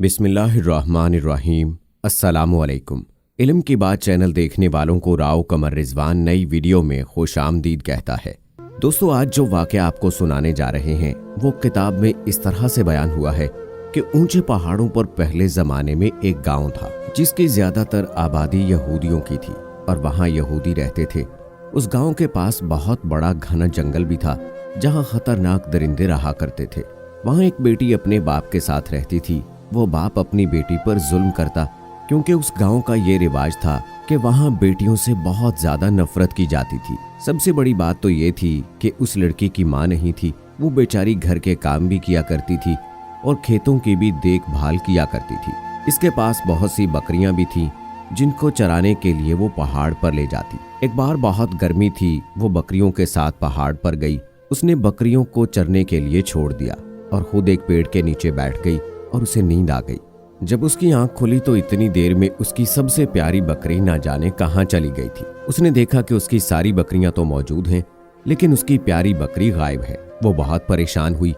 बिस्मिल्लाहिर्रहमानिर्रहीम। अस्सलामुअलैकुम। इल्म की बात चैनल देखने वालों को राव कमर रिजवान नई वीडियो में खुश आमदीद कहता है। दोस्तों, आज जो वाक़या आपको सुनाने जा रहे हैं वो किताब में इस तरह से बयान हुआ है कि ऊंचे पहाड़ों पर पहले ज़माने में एक गांव था जिसकी ज़्यादातर आबादी यहूदियों की थी और वहाँ यहूदी रहते थे। उस गांव के पास बहुत बड़ा घना जंगल भी था जहाँ खतरनाक दरिंदे रहा करते थे। वहाँ एक बेटी अपने बाप के साथ रहती थी। वो बाप अपनी बेटी पर जुल्म करता क्योंकि उस गांव का ये रिवाज था कि वहाँ बेटियों से बहुत ज्यादा नफरत की जाती थी। सबसे बड़ी बात तो ये थी कि उस लड़की की माँ नहीं थी। वो बेचारी घर के काम भी किया करती थी और खेतों की भी देखभाल किया करती थी। इसके पास बहुत सी बकरियां भी थीं जिनको चराने के लिए वो पहाड़ पर ले जाती। एक बार बहुत गर्मी थी, वो बकरियों के साथ पहाड़ पर गई। उसने बकरियों को चरने के लिए छोड़ दिया और खुद एक पेड़ के नीचे बैठ गई और उसे नींद आ गई। जब उसकी आंख खुली तो इतनी देर में उसकी सबसे प्यारी बकरी ना जाने कहां चली गई थी। उसने देखा कि उसकी सारी बकरियां तो मौजूद हैं लेकिन उसकी प्यारी बकरी गायब है। वो बहुत परेशान हुई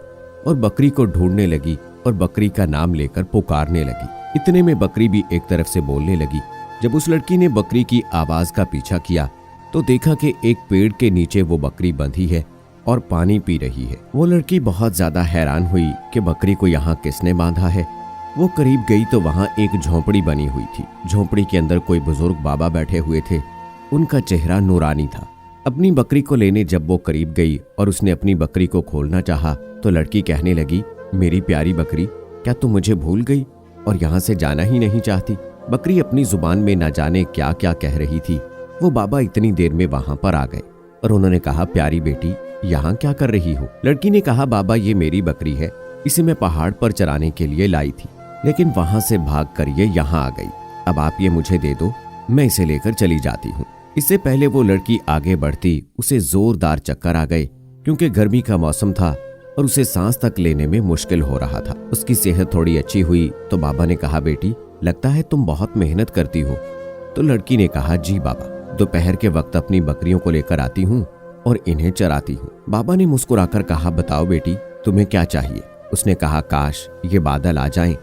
और बकरी को ढूंढने लगी और बकरी का नाम लेकर पुकारने लगी। इतने में बकरी भी एक तरफ से बोलने लगी। जब उस लड़की ने बकरी की आवाज का पीछा किया तो देखा कि एक पेड़ के नीचे वो बकरी बंधी है और पानी पी रही है। वो लड़की बहुत ज्यादा हैरान हुई कि बकरी को यहाँ किसने बांधा है। वो करीब गई तो वहाँ एक झोंपड़ी बनी हुई थी। झोंपड़ी के अंदर कोई बुजुर्ग बाबा बैठे हुए थे। उनका चेहरा नूरानी था। अपनी बकरी को लेने जब वो करीब गई और उसने अपनी बकरी को खोलना चाहा तो लड़की कहने लगी, मेरी प्यारी बकरी, क्या तुम मुझे भूल गई और यहाँ से जाना ही नहीं चाहती? बकरी अपनी जुबान में न जाने क्या क्या कह रही थी। वो बाबा इतनी देर में वहां पर आ गए और उन्होंने कहा, प्यारी बेटी, यहाँ क्या कर रही हो? लड़की ने कहा, बाबा, ये मेरी बकरी है। इसे मैं पहाड़ पर चराने के लिए लाई थी लेकिन वहां से भाग कर ये यहाँ आ गई। अब आप ये मुझे दे दो, मैं इसे लेकर चली जाती हूँ। इससे पहले वो लड़की आगे बढ़ती उसे जोरदार चक्कर आ गए क्योंकि गर्मी का मौसम था और उसे सांस तक लेने में मुश्किल हो रहा था। उसकी सेहत थोड़ी अच्छी हुई तो बाबा ने कहा, बेटी, लगता है तुम बहुत मेहनत करती हो। तो लड़की ने कहा, जी बाबा, दोपहर के वक्त अपनी बकरियों को लेकर आती हूँ और इन्हें चराती हूँ। बाबा ने मुस्कुराकर कहा, बताओ बेटी, तुम्हें क्या चाहिए? उसने कहा, काश ये बादल आ जाएं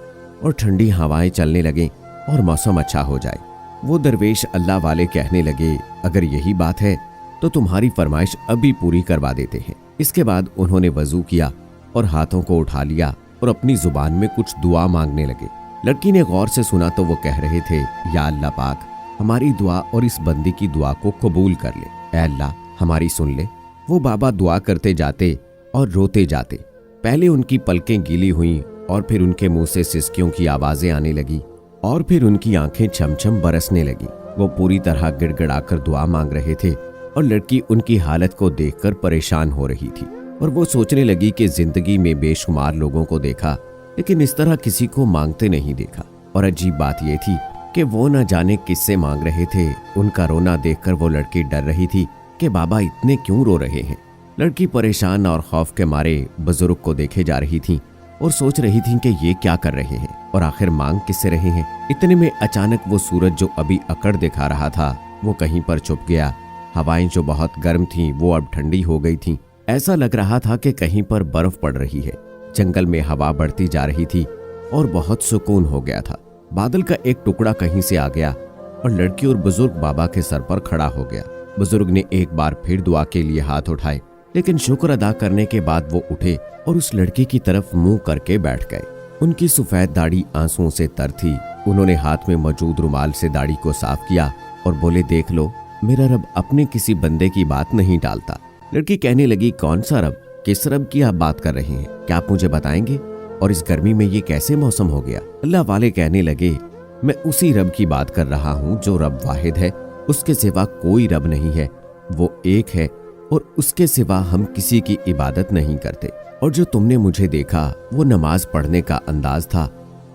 और ठंडी हवाएं चलने लगें और मौसम अच्छा हो जाए। वो दरवेश अल्लाह वाले कहने लगे, अगर यही बात है तो तुम्हारी फरमाइश अभी पूरी करवा देते हैं। इसके बाद उन्होंने वजू किया और हाथों को उठा लिया और अपनी जुबान में कुछ दुआ मांगने लगे। लड़की ने गौर से सुना तो वो कह रहे थे, या अल्लाह पाक, हमारी दुआ और इस बंदी की दुआ को कबूल कर ले। ऐ अल्लाह, हमारी सुन ले। वो बाबा दुआ करते जाते और रोते जाते। पहले उनकी पलकें गीली हुईं और फिर उनके मुंह से सिसकियों की आवाजें आने लगी और फिर उनकी आंखें छमछम बरसने लगी। वो पूरी तरह गिड़गिड़ाकर दुआ मांग रहे थे और लड़की उनकी हालत को देखकर परेशान हो रही थी और वो सोचने लगी कि जिंदगी में बेशुमार लोगों को देखा लेकिन इस तरह किसी को मांगते नहीं देखा। और अजीब बात यह थी कि वो न जाने किससे मांग रहे थे। उनका रोना देखकर वो लड़की डर रही थी कि बाबा इतने क्यों रो रहे हैं। लड़की परेशान और खौफ के मारे बुजुर्ग को देखे जा रही थी और सोच रही थी कि ये क्या कर रहे हैं और आखिर मांग किससे रहे हैं। इतने में अचानक वो सूरज जो अभी अकड़ दिखा रहा था वो कहीं पर छुप गया। हवाएं जो बहुत गर्म थीं वो अब ठंडी हो गई थीं। ऐसा लग रहा था कि कहीं पर बर्फ पड़ रही है। जंगल में हवा बढ़ती जा रही थी और बहुत सुकून हो गया था। बादल का एक टुकड़ा कहीं से आ गया और लड़की और बुजुर्ग बाबा के सर पर खड़ा हो गया। बुजुर्ग ने एक बार फिर दुआ के लिए हाथ उठाए लेकिन शुक्र अदा करने के बाद वो उठे और उस लड़की की तरफ मुंह करके बैठ गए। उनकी सफेद दाढ़ी आंसुओं से तर थी। उन्होंने हाथ में मौजूद रुमाल से दाढ़ी को साफ किया और बोले, देख लो, मेरा रब अपने किसी बंदे की बात नहीं टालता। लड़की कहने लगी, कौन सा रब? किस रब की आप बात कर रहे हैं? क्या आप मुझे बताएंगे? और इस गर्मी में ये कैसे मौसम हो गया? अल्लाह वाले कहने लगे, मैं उसी रब की बात कर रहा हूँ जो रब वाहिद है, उसके सिवा कोई रब नहीं है। वो एक है और उसके सिवा हम किसी की इबादत नहीं करते। और जो तुमने मुझे देखा वो नमाज पढ़ने का अंदाज था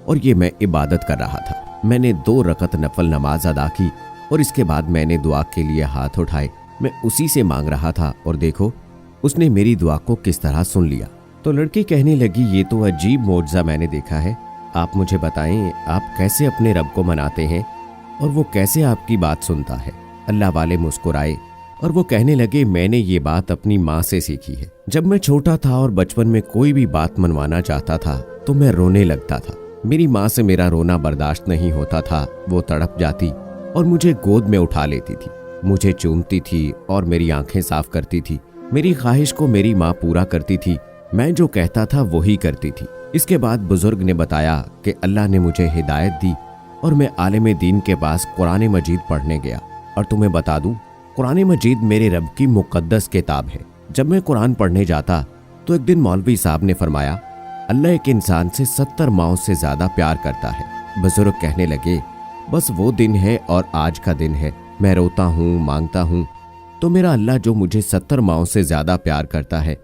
और ये मैं इबादत कर रहा था। मैंने 2 रकत नफल नमाज अदा की और इसके बाद मैंने दुआ के लिए हाथ उठाए। मैं उसी से मांग रहा था और देखो, उसने मेरी दुआ को किस तरह सुन लिया। तो लड़की कहने लगी, ये तो अजीब मौजज़ा मैंने देखा है। आप मुझे बताएं, आप कैसे अपने रब को मनाते हैं और वो कैसे आपकी बात सुनता है? अल्लाह वाले मुस्कुराए और वो कहने लगे, मैंने ये बात अपनी माँ से सीखी है। जब मैं छोटा था और बचपन में कोई भी बात मनवाना चाहता था तो मैं रोने लगता था मेरी माँ से मेरा रोना बर्दाश्त नहीं होता था। वो तड़प जाती और मुझे गोद में उठा लेती थी, मुझे चूमती थी और मेरी आंखें साफ करती थी। मेरी ख्वाहिश को मेरी माँ पूरा करती थी, मैं जो कहता था वही करती थी। इसके बाद बुजुर्ग ने बताया कि अल्लाह ने मुझे हिदायत दी और मैं आलिम दीन के पास कुरान मजीद पढ़ने गया। और तुम्हें बता दूं, कुरान मजीद मेरे रब की मुकद्दस किताब है। जब मैं कुरान पढ़ने जाता तो एक दिन मौलवी साहब ने फरमाया, अल्लाह एक इंसान से 70 माओं से ज्यादा प्यार करता है। बुजुर्ग कहने लगे, बस वो दिन है और आज का दिन है। मैं रोता हूँ, मांगता हूँ, तो मेरा अल्लाह जो मुझे 70 माओं से ज्यादा प्यार करता है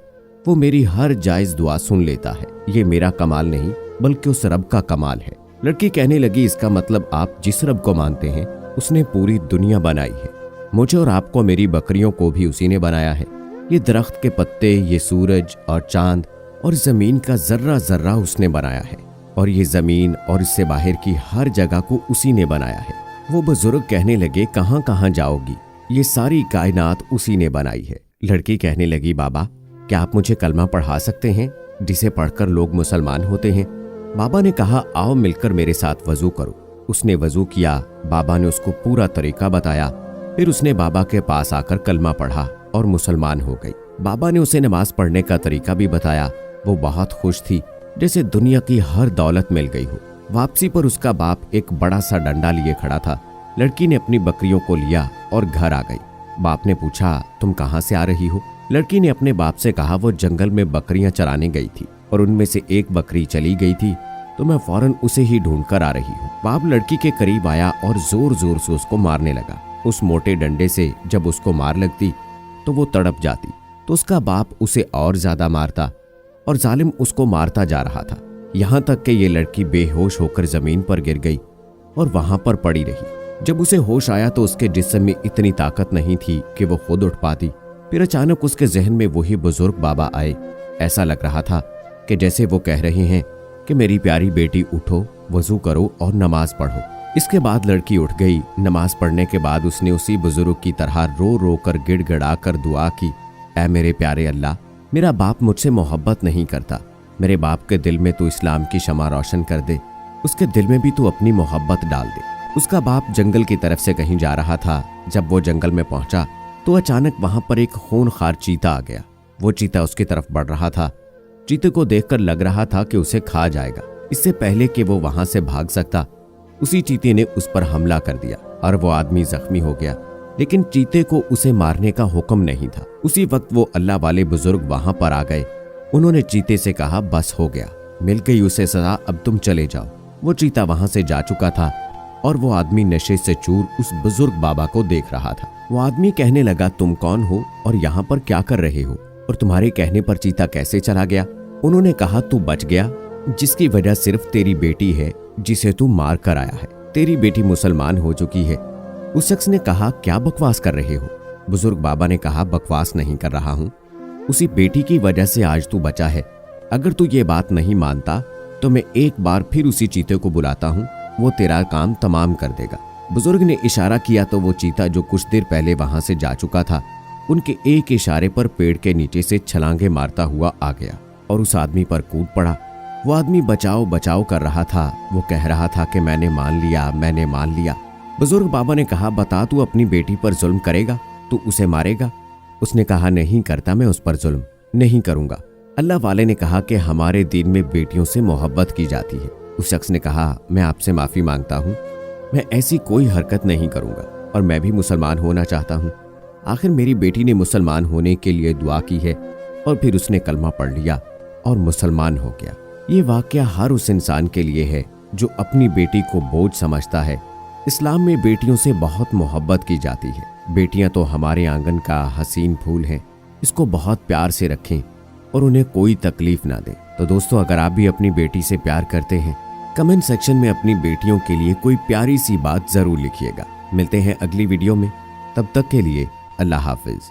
वो मेरी हर जायज दुआ सुन लेता है। ये मेरा कमाल नहीं बल्कि उस रब का कमाल है। लड़की कहने लगी, इसका मतलब आप जिस रब को मानते हैं उसने पूरी दुनिया बनाई है। मुझे और आपको, मेरी बकरियों को भी उसी ने बनाया है। ये दरख्त के पत्ते, ये सूरज और चांद और जमीन का जर्रा जर्रा उसने बनाया है और ये जमीन और इससे बाहर की हर जगह को उसी ने बनाया है। वो बुजुर्ग कहने लगे, कहां कहां जाओगी, ये सारी कायनात उसी ने बनाई है। लड़की कहने लगी, बाबा क्या आप मुझे कलमा पढ़ा सकते हैं जिसे पढ़कर लोग मुसलमान होते हैं? बाबा ने कहा, आओ मिलकर मेरे साथ वजू करो। उसने वजू किया, बाबा ने उसको पूरा तरीका बताया। फिर उसने बाबा के पास आकर कलमा पढ़ा और मुसलमान हो गई। बाबा ने उसे नमाज पढ़ने का तरीका भी बताया। वो बहुत खुश थी, जैसे दुनिया की हर दौलत मिल गई हो। वापसी पर उसका बाप एक बड़ा सा डंडा लिए खड़ा था। लड़की ने अपनी बकरियों को लिया और घर आ गई। बाप ने पूछा, तुम कहाँ से आ रही हो? लड़की ने अपने बाप से कहा, वो जंगल में बकरियां चराने गई थी और उनमें से एक बकरी चली गई थी तो मैं फौरन उसे ही ढूंढ कर आ रही हूँ। बाप लड़की के करीब आया और जोर जोर से उसको मारने लगा। उस मोटे डंडे से जब उसको मार लगती तो वो तड़प जाती तो उसका बाप उसे और ज्यादा मारता और जालिम उसको मारता जा रहा था, यहाँ तक कि ये लड़की बेहोश होकर जमीन पर गिर गई और वहां पर पड़ी रही। जब उसे होश आया तो उसके जिस्म में इतनी ताकत नहीं थी कि वो खुद उठ पाती। फिर अचानक उसके जहन में वही बुजुर्ग बाबा आए। ऐसा लग रहा था कि जैसे वो कह रहे हैं कि मेरी प्यारी बेटी उठो, वजू करो और नमाज पढ़ो। इसके बाद लड़की उठ गई। नमाज पढ़ने के बाद उसने उसी बुजुर्ग की तरह रो रो कर गिड़गिड़ा कर दुआ की, ऐ मेरे प्यारे अल्लाह, मेरा बाप मुझसे मोहब्बत नहीं करता, मेरे बाप के दिल में तू इस्लाम की शमा रोशन कर दे, उसके दिल में भी तू अपनी मोहब्बत डाल दे। उसका बाप जंगल की तरफ से कहीं जा रहा था। जब वो जंगल में पहुंचा तो अचानक वहां पर एक खूनखार चीता आ गया। वो चीता उसकी तरफ बढ़ रहा था। चीते को देखकर लग रहा था कि उसे खा जाएगा। इससे पहले कि वो वहां से भाग सकता, उसी चीते ने उस पर हमला कर दिया और वो आदमी जख्मी हो गया। लेकिन चीते को उसे मारने का हुक्म नहीं था। उसी वक्त वो अल्लाह वाले बुजुर्ग वहां पर आ गए। उन्होंने चीते से कहा, बस हो गया, मिल गई उसे सजा, अब तुम चले जाओ। वो चीता वहां से जा चुका था और वो आदमी नशे से चूर उस बुजुर्ग बाबा को देख रहा था। वो आदमी कहने लगा, तुम कौन हो और यहाँ पर क्या कर रहे हो, और तुम्हारे कहने पर चीता कैसे चला गया? उन्होंने कहा, तू बच गया, जिसकी वजह सिर्फ तेरी बेटी है जिसे तू मार कर आया है। तेरी बेटी मुसलमान हो चुकी है। उस शख्स ने कहा, क्या बकवास कर रहे हो? बुजुर्ग बाबा ने कहा, बकवास नहीं कर रहा हूँ, उसी बेटी की वजह से आज तू बचा है। अगर तू ये बात नहीं मानता तो मैं एक बार फिर उसी चीते को बुलाता हूँ, वो तेरा काम तमाम कर देगा। बुजुर्ग ने इशारा किया तो वो चीता जो कुछ देर पहले वहां से जा चुका था, उनके एक इशारे पर पेड़ के नीचे से छलांगे मारता हुआ आ गया और उस आदमी पर कूद पड़ा। वो आदमी बचाओ बचाओ कर रहा था। वो कह रहा था कि मैंने मान लिया, मैंने मान लिया। बुजुर्ग बाबा ने कहा, बता, तू अपनी बेटी पर जुल्म करेगा? तू उसे मारेगा? उसने कहा, नहीं करता, मैं उस पर जुल्म नहीं करूंगा। अल्लाह वाले ने कहा कि हमारे दीन में बेटियों से मोहब्बत की जाती है। उस शख्स ने कहा, मैं आपसे माफी मांगता हूँ, मैं ऐसी कोई हरकत नहीं करूंगा और मैं भी मुसलमान होना चाहता हूँ। आखिर मेरी बेटी ने मुसलमान होने के लिए दुआ की है और फिर उसने कलमा पढ़ लिया और मुसलमान हो गया। ये वाकया हर उस इंसान के लिए है जो अपनी बेटी को बोझ समझता है। इस्लाम में बेटियों से बहुत मोहब्बत की जाती है। बेटियां तो हमारे आंगन का हसीन फूल हैं, इसको बहुत प्यार से रखें और उन्हें कोई तकलीफ ना दें। तो दोस्तों, अगर आप भी अपनी बेटी से प्यार करते हैं, कमेंट सेक्शन में अपनी बेटियों के लिए कोई प्यारी सी बात जरूर लिखिएगा। मिलते हैं अगली वीडियो में, तब तक के लिए अल्लाह हाफिज।